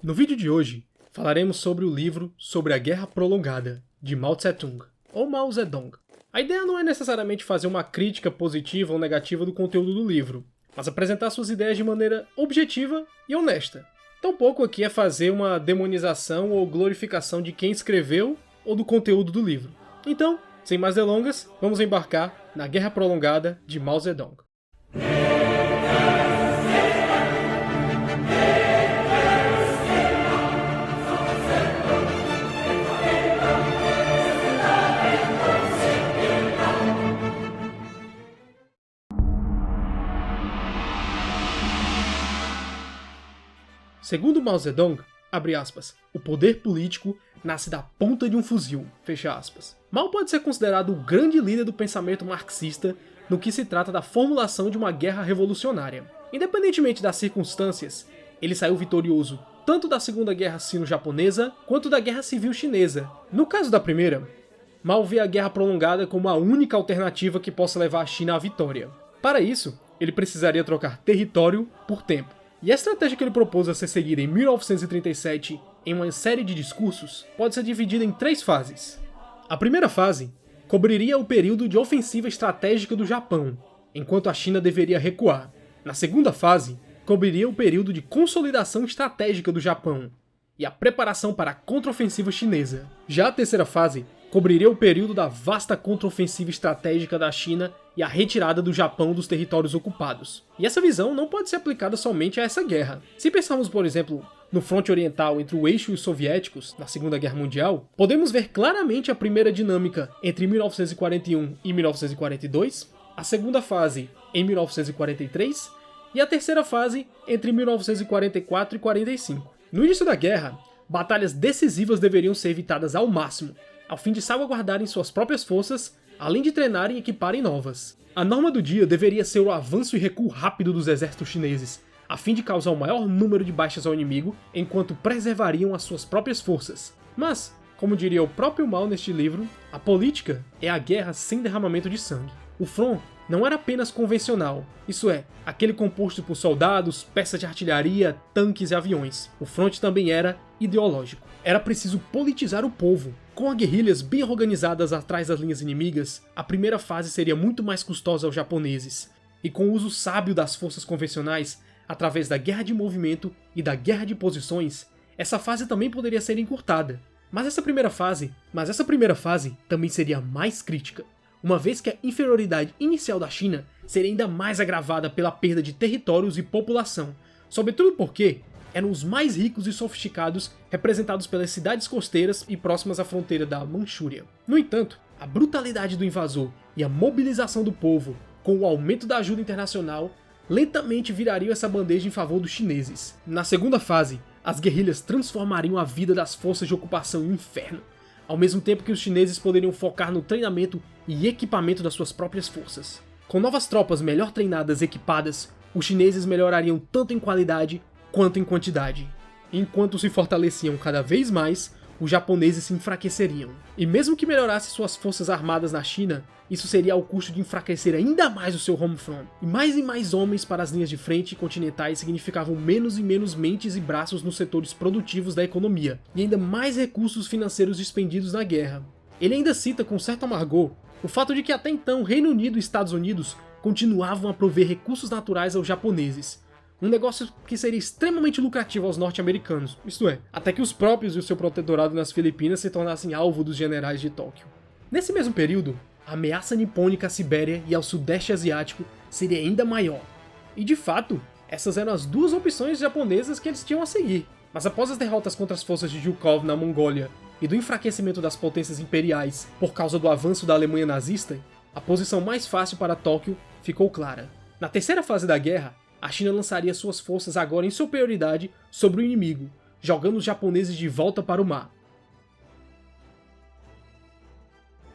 No vídeo de hoje, falaremos sobre o livro Sobre a Guerra Prolongada, de Mao Tse-tung, ou Mao Zedong. A ideia não é necessariamente fazer uma crítica positiva ou negativa do conteúdo do livro, mas apresentar suas ideias de maneira objetiva e honesta. Tampouco aqui é fazer uma demonização ou glorificação de quem escreveu ou do conteúdo do livro. Então, sem mais delongas, vamos embarcar na Guerra Prolongada de Mao Zedong. Segundo Mao Zedong, abre aspas, o poder político nasce da ponta de um fuzil, fecha aspas. Mao pode ser considerado o grande líder do pensamento marxista no que se trata da formulação de uma guerra revolucionária. Independentemente das circunstâncias, ele saiu vitorioso tanto da Segunda Guerra Sino-Japonesa quanto da Guerra Civil Chinesa. No caso da primeira, Mao vê a guerra prolongada como a única alternativa que possa levar a China à vitória. Para isso, ele precisaria trocar território por tempo. E a estratégia que ele propôs a ser seguida em 1937 em uma série de discursos pode ser dividida em 3 fases. A primeira fase cobriria o período de ofensiva estratégica do Japão, enquanto a China deveria recuar. Na segunda fase, cobriria o período de consolidação estratégica do Japão e a preparação para a contraofensiva chinesa. Já a terceira fase cobriria o período da vasta contraofensiva estratégica da China e a retirada do Japão dos territórios ocupados. E essa visão não pode ser aplicada somente a essa guerra. Se pensarmos, por exemplo, no fronte oriental entre o eixo e os soviéticos, na Segunda Guerra Mundial, podemos ver claramente a primeira dinâmica entre 1941 e 1942, a segunda fase em 1943 e a terceira fase entre 1944 e 45. No início da guerra, batalhas decisivas deveriam ser evitadas ao máximo, ao fim de salvaguardarem suas próprias forças, além de treinarem e equiparem novas. A norma do dia deveria ser o avanço e recuo rápido dos exércitos chineses, a fim de causar o maior número de baixas ao inimigo, enquanto preservariam as suas próprias forças. Mas, como diria o próprio Mao neste livro, a política é a guerra sem derramamento de sangue. O front não era apenas convencional, isso é, aquele composto por soldados, peças de artilharia, tanques e aviões. O front também era ideológico. Era preciso politizar o povo. Com as guerrilhas bem organizadas atrás das linhas inimigas, a primeira fase seria muito mais custosa aos japoneses, e com o uso sábio das forças convencionais, através da guerra de movimento e da guerra de posições, essa fase também poderia ser encurtada. Mas essa primeira fase também seria mais crítica, uma vez que a inferioridade inicial da China seria ainda mais agravada pela perda de territórios e população, sobretudo porque eram os mais ricos e sofisticados, representados pelas cidades costeiras e próximas à fronteira da Manchúria. No entanto, a brutalidade do invasor e a mobilização do povo, com o aumento da ajuda internacional, lentamente virariam essa bandeja em favor dos chineses. Na segunda fase, as guerrilhas transformariam a vida das forças de ocupação em um inferno, ao mesmo tempo que os chineses poderiam focar no treinamento e equipamento das suas próprias forças. Com novas tropas melhor treinadas e equipadas, os chineses melhorariam tanto em qualidade quanto em quantidade. Enquanto se fortaleciam cada vez mais, os japoneses se enfraqueceriam. E mesmo que melhorasse suas forças armadas na China, isso seria ao custo de enfraquecer ainda mais o seu home front. E mais homens para as linhas de frente continentais significavam menos e menos mentes e braços nos setores produtivos da economia, e ainda mais recursos financeiros despendidos na guerra. Ele ainda cita com certo amargor o fato de que até então Reino Unido e Estados Unidos continuavam a prover recursos naturais aos japoneses, um negócio que seria extremamente lucrativo aos norte-americanos, isto é, até que os próprios e o seu protetorado nas Filipinas se tornassem alvo dos generais de Tóquio. Nesse mesmo período, a ameaça nipônica à Sibéria e ao Sudeste Asiático seria ainda maior. E de fato, essas eram as duas opções japonesas que eles tinham a seguir. Mas após as derrotas contra as forças de Zhukov na Mongólia e do enfraquecimento das potências imperiais por causa do avanço da Alemanha nazista, a posição mais fácil para Tóquio ficou clara. Na terceira fase da guerra, a China lançaria suas forças agora em superioridade sobre o inimigo, jogando os japoneses de volta para o mar.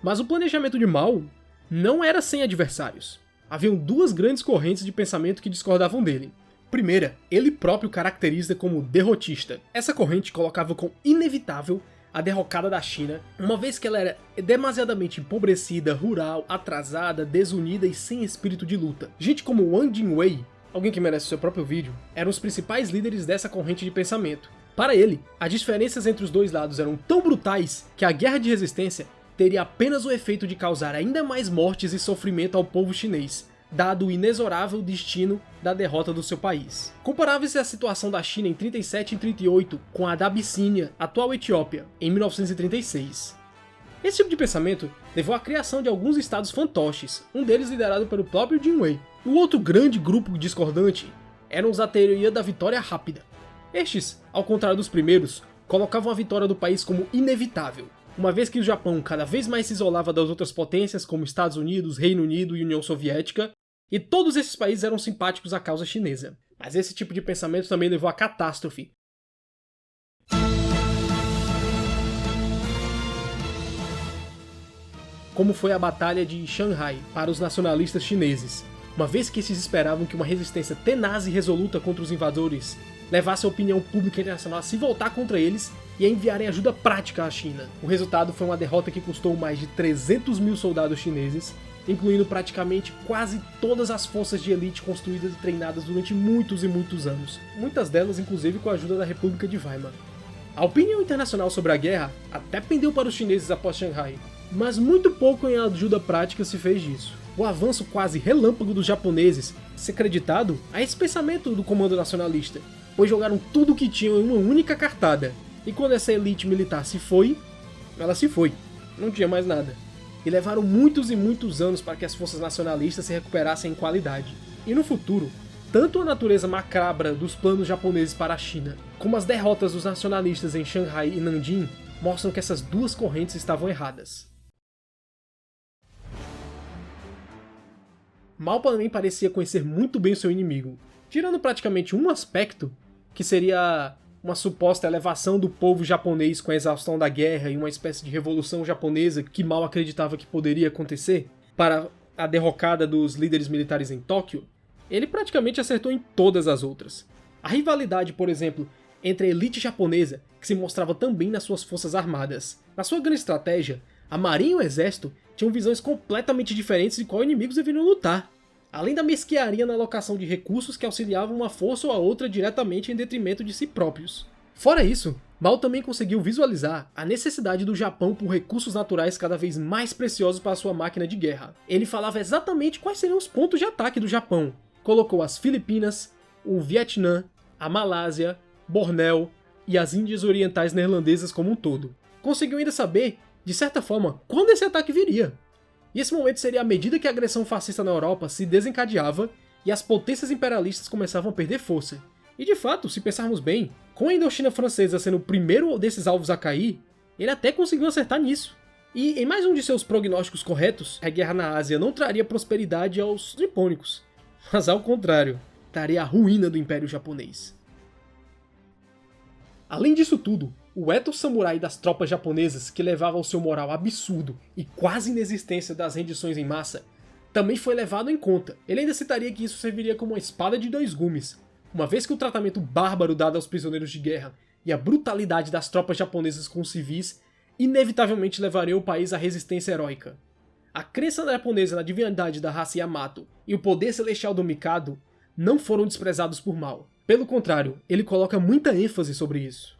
Mas o planejamento de Mao não era sem adversários. Haviam duas grandes correntes de pensamento que discordavam dele. Primeira, ele próprio caracteriza como derrotista. Essa corrente colocava como inevitável a derrocada da China, uma vez que ela era demasiadamente empobrecida, rural, atrasada, desunida e sem espírito de luta. Gente como Wang Jingwei, alguém que merece seu próprio vídeo, eram os principais líderes dessa corrente de pensamento. Para ele, as diferenças entre os dois lados eram tão brutais que a guerra de resistência teria apenas o efeito de causar ainda mais mortes e sofrimento ao povo chinês, dado o inexorável destino da derrota do seu país. Comparava-se a situação da China em 37 e 38 com a da Abissínia, atual Etiópia, em 1936. Esse tipo de pensamento levou à criação de alguns estados fantoches, um deles liderado pelo próprio Jin Wei. O outro grande grupo discordante eram os da teoria da vitória rápida. Estes, ao contrário dos primeiros, colocavam a vitória do país como inevitável, uma vez que o Japão cada vez mais se isolava das outras potências como Estados Unidos, Reino Unido e União Soviética, e todos esses países eram simpáticos à causa chinesa. Mas esse tipo de pensamento também levou à catástrofe. Como foi a Batalha de Shanghai para os nacionalistas chineses, uma vez que esses esperavam que uma resistência tenaz e resoluta contra os invasores levasse a opinião pública internacional a se voltar contra eles e a enviarem ajuda prática à China. O resultado foi uma derrota que custou mais de 300 mil soldados chineses, incluindo praticamente quase todas as forças de elite construídas e treinadas durante muitos e muitos anos, muitas delas inclusive com a ajuda da República de Weimar. A opinião internacional sobre a guerra até pendeu para os chineses após Shanghai, mas muito pouco em ajuda prática se fez disso. O avanço quase relâmpago dos japoneses se acreditado a esse pensamento do comando nacionalista, pois jogaram tudo o que tinham em uma única cartada, e quando essa elite militar se foi, ela se foi, não tinha mais nada. E levaram muitos e muitos anos para que as forças nacionalistas se recuperassem em qualidade. E no futuro, tanto a natureza macabra dos planos japoneses para a China, como as derrotas dos nacionalistas em Shanghai e Nanjing, mostram que essas duas correntes estavam erradas. Mao também parecia conhecer muito bem o seu inimigo, tirando praticamente um aspecto, que seria uma suposta elevação do povo japonês com a exaustão da guerra e uma espécie de revolução japonesa que Mao acreditava que poderia acontecer para a derrocada dos líderes militares em Tóquio. Ele praticamente acertou em todas as outras. A rivalidade, por exemplo, entre a elite japonesa, que se mostrava também nas suas forças armadas. Na sua grande estratégia, a marinha e o exército tinham visões completamente diferentes de qual inimigos deveriam lutar, além da mesquinharia na alocação de recursos que auxiliavam uma força ou a outra diretamente em detrimento de si próprios. Fora isso, Mao também conseguiu visualizar a necessidade do Japão por recursos naturais cada vez mais preciosos para sua máquina de guerra. Ele falava exatamente quais seriam os pontos de ataque do Japão. Colocou as Filipinas, o Vietnã, a Malásia, Bornéu e as Índias Orientais Neerlandesas como um todo. Conseguiu ainda saber, de certa forma, quando esse ataque viria. E esse momento seria à medida que a agressão fascista na Europa se desencadeava e as potências imperialistas começavam a perder força. E de fato, se pensarmos bem, com a Indochina francesa sendo o primeiro desses alvos a cair, ele até conseguiu acertar nisso. E em mais um de seus prognósticos corretos, a guerra na Ásia não traria prosperidade aos nipônicos, mas ao contrário, traria a ruína do Império Japonês. Além disso tudo, o ethos samurai das tropas japonesas, que levava ao seu moral absurdo e quase inexistência das rendições em massa, também foi levado em conta. Ele ainda citaria que isso serviria como uma espada de dois gumes, uma vez que o tratamento bárbaro dado aos prisioneiros de guerra e a brutalidade das tropas japonesas com os civis inevitavelmente levariam o país à resistência heróica. A crença japonesa na divindade da raça Yamato e o poder celestial do Mikado não foram desprezados por Mao. Pelo contrário, ele coloca muita ênfase sobre isso.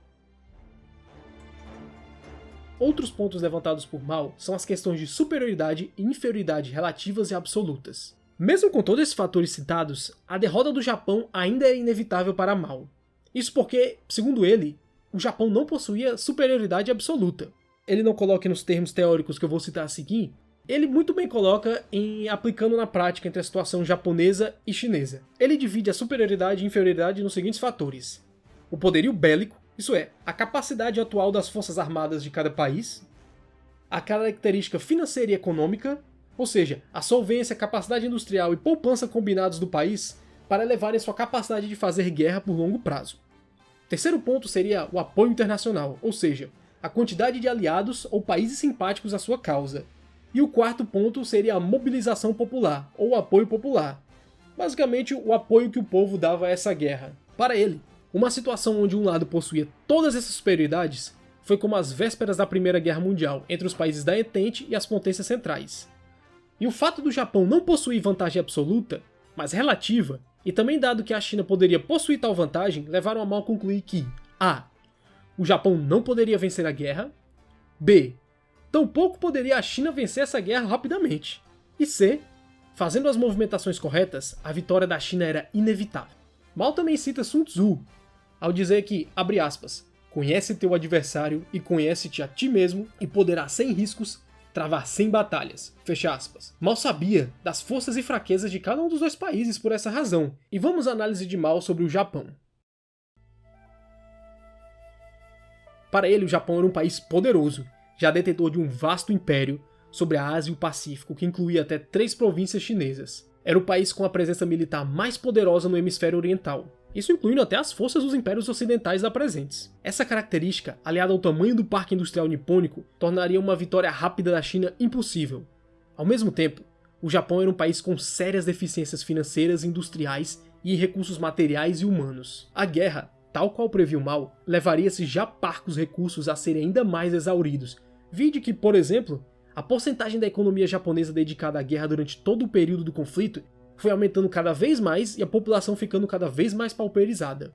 Outros pontos levantados por Mao são as questões de superioridade e inferioridade relativas e absolutas. Mesmo com todos esses fatores citados, a derrota do Japão ainda era inevitável para Mao. Isso porque, segundo ele, o Japão não possuía superioridade absoluta. Ele não coloca nos termos teóricos que eu vou citar a seguir, ele muito bem coloca em aplicando na prática entre a situação japonesa e chinesa. Ele divide a superioridade e inferioridade nos seguintes fatores: o poderio bélico, isso é, a capacidade atual das forças armadas de cada país, a característica financeira e econômica, ou seja, a solvência, capacidade industrial e poupança combinados do país para elevarem sua capacidade de fazer guerra por longo prazo. O terceiro ponto seria o apoio internacional, ou seja, a quantidade de aliados ou países simpáticos à sua causa. E o quarto ponto seria a mobilização popular, ou apoio popular. Basicamente, o apoio que o povo dava a essa guerra. Para ele, uma situação onde um lado possuía todas essas superioridades foi como as vésperas da Primeira Guerra Mundial entre os países da Entente e as potências centrais. E o fato do Japão não possuir vantagem absoluta, mas relativa, e também dado que a China poderia possuir tal vantagem, levaram a Mao a concluir que a. o Japão não poderia vencer a guerra. B. Tampouco poderia a China vencer essa guerra rapidamente. E C. Fazendo as movimentações corretas, a vitória da China era inevitável. Mao também cita Sun Tzu, ao dizer que, abre aspas, conhece teu adversário e conhece-te a ti mesmo e poderá sem riscos travar 100 batalhas, fecha aspas. Mao sabia das forças e fraquezas de cada um dos dois países por essa razão, e vamos à análise de Mao sobre o Japão. Para ele, o Japão era um país poderoso, já detentor de um vasto império sobre a Ásia e o Pacífico, que incluía até 3 províncias chinesas. Era o país com a presença militar mais poderosa no hemisfério oriental, isso incluindo até as forças dos impérios ocidentais lá presentes. Essa característica, aliada ao tamanho do parque industrial nipônico, tornaria uma vitória rápida da China impossível. Ao mesmo tempo, o Japão era um país com sérias deficiências financeiras, industriais e em recursos materiais e humanos. A guerra, tal qual previu Mao, levaria-se já parcos recursos a serem ainda mais exauridos. Vide que, por exemplo, a porcentagem da economia japonesa dedicada à guerra durante todo o período do conflito foi aumentando cada vez mais e a população ficando cada vez mais pauperizada.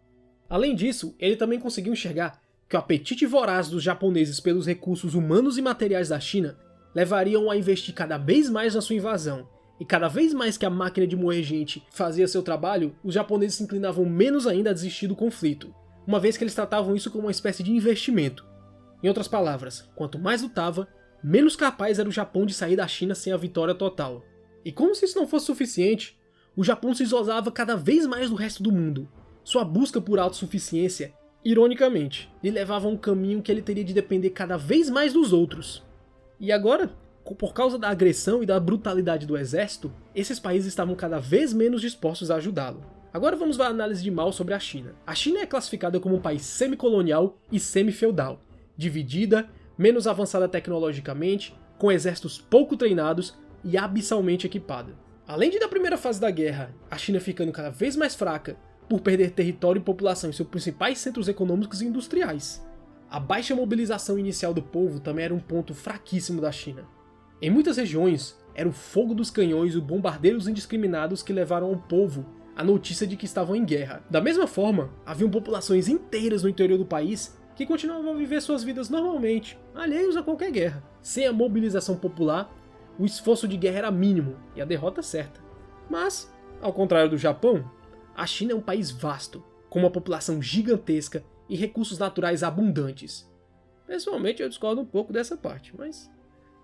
Além disso, ele também conseguiu enxergar que o apetite voraz dos japoneses pelos recursos humanos e materiais da China levariam a investir cada vez mais na sua invasão, e cada vez mais que a máquina de moer gente fazia seu trabalho, os japoneses se inclinavam menos ainda a desistir do conflito, uma vez que eles tratavam isso como uma espécie de investimento. Em outras palavras, quanto mais lutava, menos capaz era o Japão de sair da China sem a vitória total. E como se isso não fosse suficiente, o Japão se isolava cada vez mais do resto do mundo. Sua busca por autossuficiência, ironicamente, lhe levava a um caminho que ele teria de depender cada vez mais dos outros. E agora, por causa da agressão e da brutalidade do exército, esses países estavam cada vez menos dispostos a ajudá-lo. Agora vamos à análise de Mao sobre a China. A China é classificada como um país semicolonial e semi-feudal, dividida, menos avançada tecnologicamente, com exércitos pouco treinados e abissalmente equipada. Além de da primeira fase da guerra, a China ficando cada vez mais fraca por perder território e população em seus principais centros econômicos e industriais. A baixa mobilização inicial do povo também era um ponto fraquíssimo da China. Em muitas regiões, era o fogo dos canhões e os bombardeios indiscriminados que levaram ao povo a notícia de que estavam em guerra. Da mesma forma, haviam populações inteiras no interior do país que continuavam a viver suas vidas normalmente, alheios a qualquer guerra. Sem a mobilização popular, o esforço de guerra era mínimo e a derrota certa. Mas, ao contrário do Japão, a China é um país vasto, com uma população gigantesca e recursos naturais abundantes. Pessoalmente eu discordo um pouco dessa parte, mas...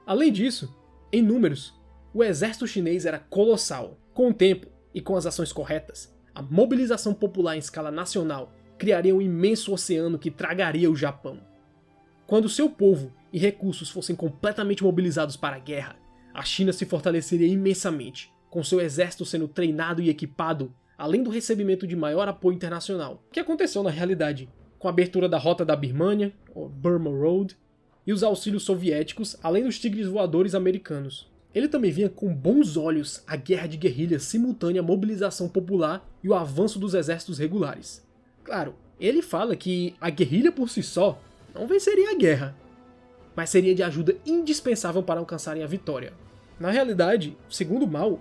Além disso, em números, o exército chinês era colossal. Com o tempo e com as ações corretas, a mobilização popular em escala nacional criaria um imenso oceano que tragaria o Japão. Quando seu povo e recursos fossem completamente mobilizados para a guerra, a China se fortaleceria imensamente, com seu exército sendo treinado e equipado, além do recebimento de maior apoio internacional, o que aconteceu na realidade, com a abertura da Rota da Birmania, ou Burma Road, e os auxílios soviéticos, além dos tigres voadores americanos. Ele também via com bons olhos a guerra de guerrilhas simultânea à mobilização popular e o avanço dos exércitos regulares. Claro, ele fala que a guerrilha por si só não venceria a guerra, mas seria de ajuda indispensável para alcançarem a vitória. Na realidade, segundo Mao,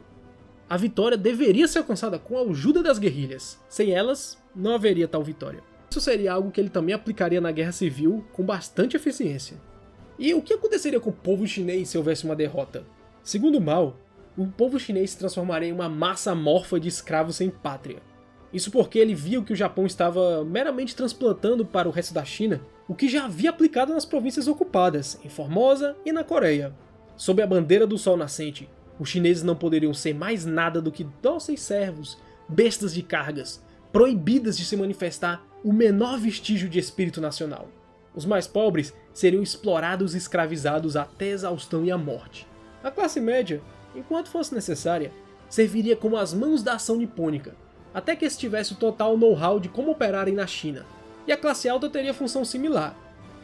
a vitória deveria ser alcançada com a ajuda das guerrilhas. Sem elas, não haveria tal vitória. Isso seria algo que ele também aplicaria na Guerra Civil com bastante eficiência. E o que aconteceria com o povo chinês se houvesse uma derrota? Segundo Mao, o povo chinês se transformaria em uma massa amorfa de escravos sem pátria. Isso porque ele viu que o Japão estava meramente transplantando para o resto da China o que já havia aplicado nas províncias ocupadas, em Formosa e na Coreia. Sob a bandeira do sol nascente, os chineses não poderiam ser mais nada do que dóceis servos, bestas de cargas, proibidas de se manifestar o menor vestígio de espírito nacional. Os mais pobres seriam explorados e escravizados até a exaustão e a morte. A classe média, enquanto fosse necessária, serviria como as mãos da ação nipônica, até que estivesse o total know-how de como operarem na China, e a classe alta teria função similar,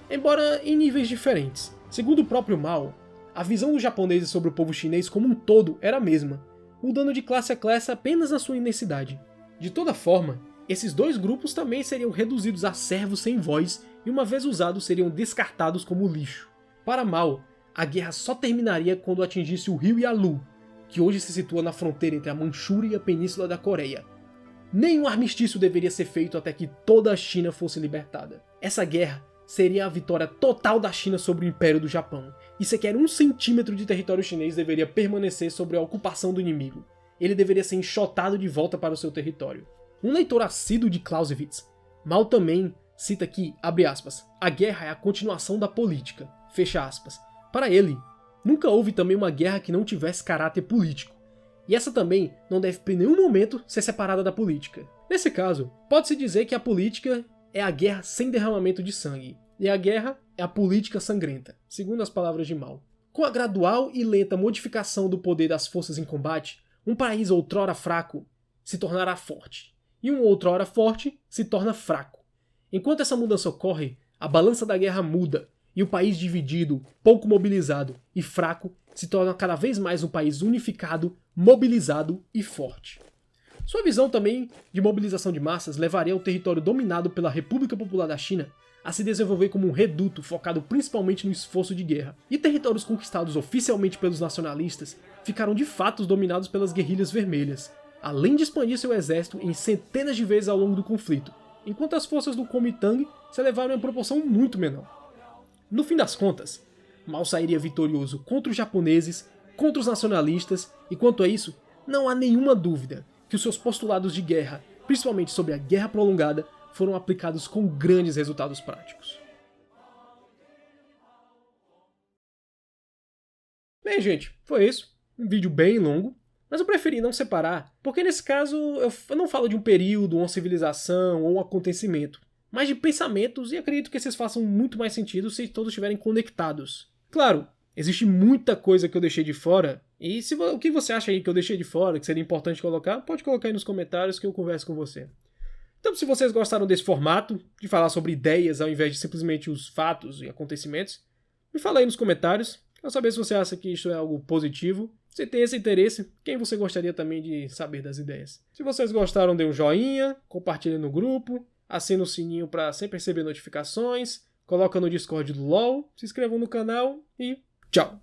embora em níveis diferentes. Segundo o próprio Mao, a visão dos japoneses sobre o povo chinês como um todo era a mesma, mudando de classe a classe apenas na sua imensidade. De toda forma, esses dois grupos também seriam reduzidos a servos sem voz e uma vez usados seriam descartados como lixo. Para Mao, a guerra só terminaria quando atingisse o rio Yalu, que hoje se situa na fronteira entre a Manchúria e a Península da Coreia. Nenhum armistício deveria ser feito até que toda a China fosse libertada. Essa guerra seria a vitória total da China sobre o Império do Japão, e sequer 1 centímetro de território chinês deveria permanecer sob a ocupação do inimigo. Ele deveria ser enxotado de volta para o seu território. Um leitor assíduo de Clausewitz, Mao também cita que, abre aspas, a guerra é a continuação da política, fecha aspas. Para ele, nunca houve também uma guerra que não tivesse caráter político. E essa também não deve em nenhum momento ser separada da política. Nesse caso, pode-se dizer que a política é a guerra sem derramamento de sangue, e a guerra é a política sangrenta, segundo as palavras de Mao. Com a gradual e lenta modificação do poder das forças em combate, um país outrora fraco se tornará forte, e um outrora forte se torna fraco. Enquanto essa mudança ocorre, a balança da guerra muda, e o país dividido, pouco mobilizado e fraco se torna cada vez mais um país unificado, mobilizado e forte. Sua visão também de mobilização de massas levaria o território dominado pela República Popular da China a se desenvolver como um reduto focado principalmente no esforço de guerra, e territórios conquistados oficialmente pelos nacionalistas ficaram de fato dominados pelas guerrilhas vermelhas, além de expandir seu exército em centenas de vezes ao longo do conflito, enquanto as forças do Kuomintang se elevaram em proporção muito menor. No fim das contas, Mao sairia vitorioso contra os japoneses, contra os nacionalistas, e quanto a isso, não há nenhuma dúvida que os seus postulados de guerra, principalmente sobre a guerra prolongada, foram aplicados com grandes resultados práticos. Bem, gente, foi isso. Um vídeo bem longo, mas eu preferi não separar, porque nesse caso eu não falo de um período, uma civilização ou um acontecimento, mas de pensamentos, e acredito que esses façam muito mais sentido se todos estiverem conectados. Claro, existe muita coisa que eu deixei de fora, e o que você acha aí que eu deixei de fora, que seria importante colocar, pode colocar aí nos comentários que eu converso com você. Então, se vocês gostaram desse formato, de falar sobre ideias ao invés de simplesmente os fatos e acontecimentos, me fala aí nos comentários. Quero saber se você acha que isso é algo positivo. Se tem esse interesse, quem você gostaria também de saber das ideias. Se vocês gostaram, dê um joinha, compartilhe no grupo, assina o sininho para sempre receber notificações, coloca no Discord do LoL, se inscrevam no canal e tchau!